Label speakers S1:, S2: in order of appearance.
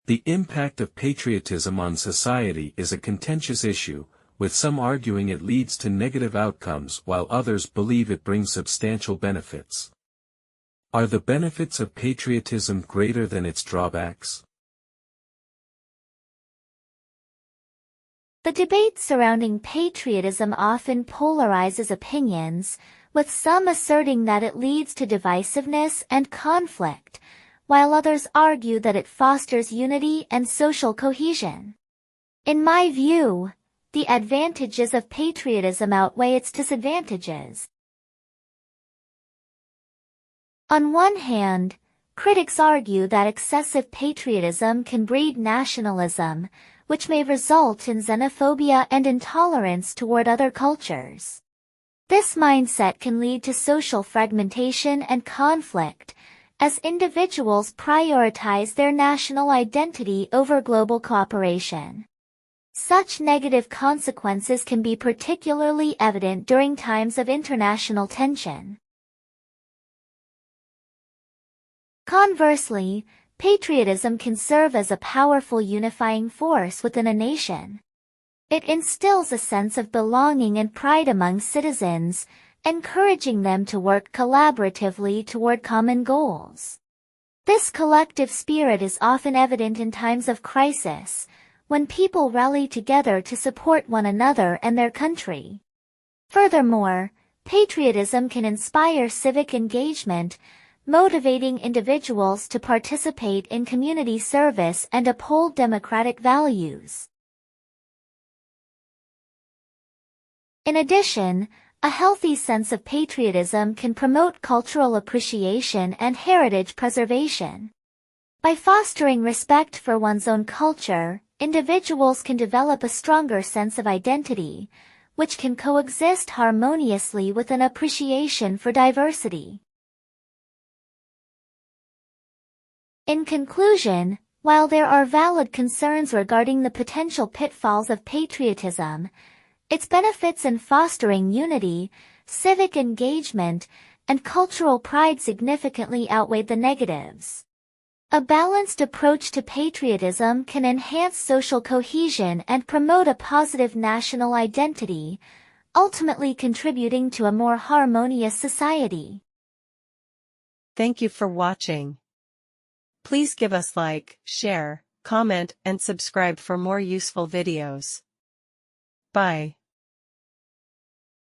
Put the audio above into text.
S1: The impact of patriotism on society is a contentious issue, with some arguing it leads to negative outcomes while others believe it brings substantial benefits. Are the benefits of patriotism greater than its drawbacks?
S2: The debate surrounding patriotism often polarizes opinions, with some asserting that it leads to divisiveness and conflict, while others argue that it fosters unity and social cohesion. In my view, the advantages of patriotism outweigh its disadvantages. On one hand, critics argue that excessive patriotism can breed nationalism, which may result in xenophobia and intolerance toward other cultures. This mindset can lead to social fragmentation and conflict, as individuals prioritize their national identity over global cooperation. Such negative consequences can be particularly evident during times of international tension. Conversely, patriotism can serve as a powerful unifying force within a nation. It instills a sense of belonging and pride among citizens, encouraging them to work collaboratively toward common goals. This collective spirit is often evident in times of crisis, when people rally together to support one another and their country. Furthermore, patriotism can inspire civic engagement, motivating individuals to participate in community service and uphold democratic values. In addition, a healthy sense of patriotism can promote cultural appreciation and heritage preservation. By fostering respect for one's own culture, individuals can develop a stronger sense of identity, which can coexist harmoniously with an appreciation for diversity. In conclusion, while there are valid concerns regarding the potential pitfalls of patriotism, its benefits in fostering unity, civic engagement, and cultural pride significantly outweigh the negatives. A balanced approach to patriotism can enhance social cohesion and promote a positive national identity, ultimately contributing to a more harmonious society.
S3: Thank you for watching. Please give us like, share, comment, and subscribe for more useful videos. Bye.